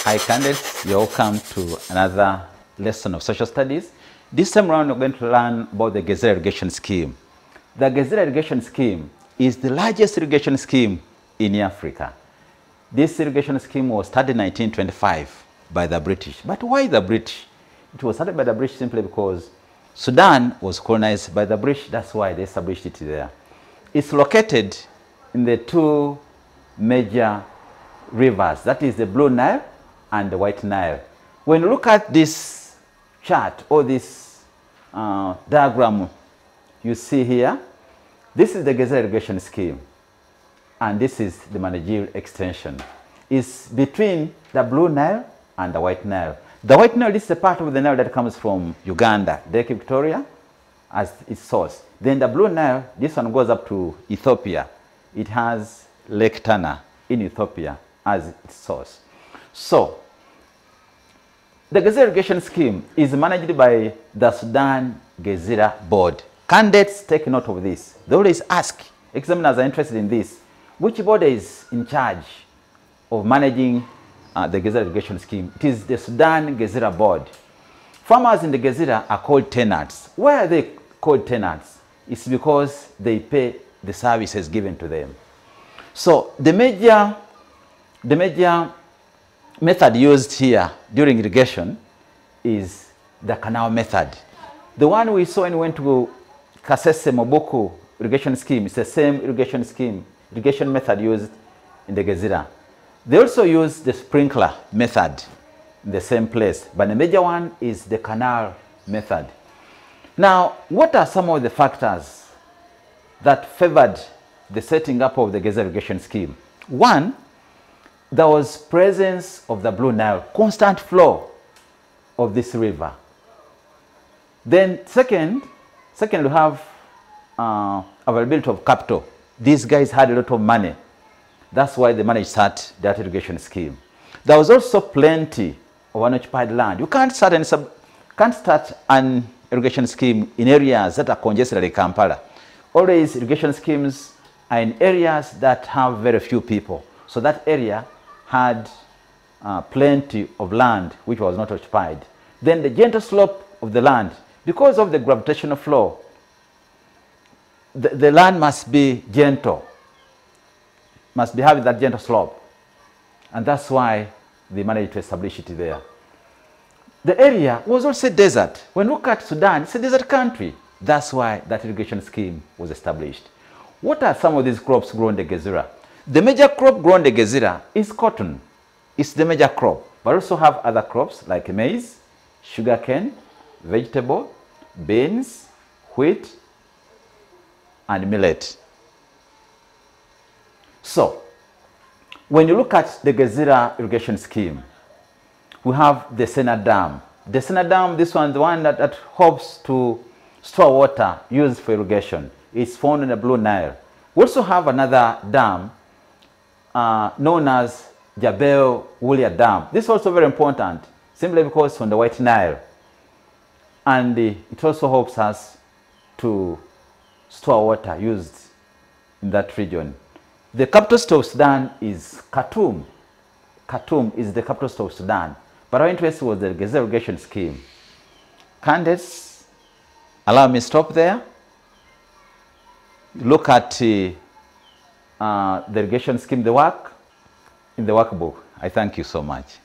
Hi candidates, you're welcome to another lesson of social studies. This time around we're going to learn about the Gezira irrigation scheme. The Gezira irrigation scheme is the largest irrigation scheme in Africa. This irrigation scheme was started in 1925 by the British. But why the British? It was started by the British simply because Sudan was colonized by the British. That's why they established it there. It's located in the two major rivers, that is the Blue Nile and the White Nile. When you look at this chart or this diagram you see here, this is the Gezira irrigation scheme and this is the managerial extension. It's between the Blue Nile and the White Nile. The White Nile is a part of the Nile that comes from Uganda, Lake Victoria as its source. Then the Blue Nile, this one goes up to Ethiopia. It has Lake Tana in Ethiopia as its source. So, the Gezira irrigation scheme is managed by the Sudan Gezira Board. Candidates take note of this. They always ask, examiners are interested in this, which board is in charge of managing the Gezira irrigation scheme? It is the Sudan Gezira Board. Farmers in the Gezira are called tenants. Why are they called tenants? It's because they pay the services given to them. So the major method used here during irrigation is the canal method. The one we saw when we went to Kasese Mobuku irrigation scheme is the same irrigation method used in the Gezira. They also use the sprinkler method in the same place, but the major one is the canal method. Now, what are some of the factors that favored the setting up of the Gezira irrigation scheme? One, there was presence of the Blue Nile, constant flow of this river. Then second we have availability of capital. These guys had a lot of money. That's why they managed to start that irrigation scheme. There was also plenty of unoccupied land. You can't start an irrigation scheme in areas that are congested like Kampala. Always irrigation schemes are in areas that have very few people. So that area had plenty of land which was not occupied. Then the gentle slope of the land, because of the gravitational flow, the land must be gentle, must be having that gentle slope. And that's why they managed to establish it there. The area was also desert. When you look at Sudan, it's a desert country. That's why that irrigation scheme was established. What are some of these crops grown in the Gezira? The major crop grown in the Gezira is cotton. It's the major crop. But also have other crops like maize, sugarcane, vegetable, beans, wheat, and millet. So, when you look at the Gezira irrigation scheme, we have the Sena Dam. The Sena Dam, this one, the one that hopes to store water used for irrigation. It's found in the Blue Nile. We also have another dam known as Jabel Wulia Dam. This is also very important, simply because it's on the White Nile. And it also helps us to store water used in that region. The capital city of Sudan is Khartoum. Khartoum is the capital city of Sudan. But our interest was the Gezira irrigation scheme. Candidates, allow me to stop there. Look at the irrigation scheme, the work in the workbook. I thank you so much.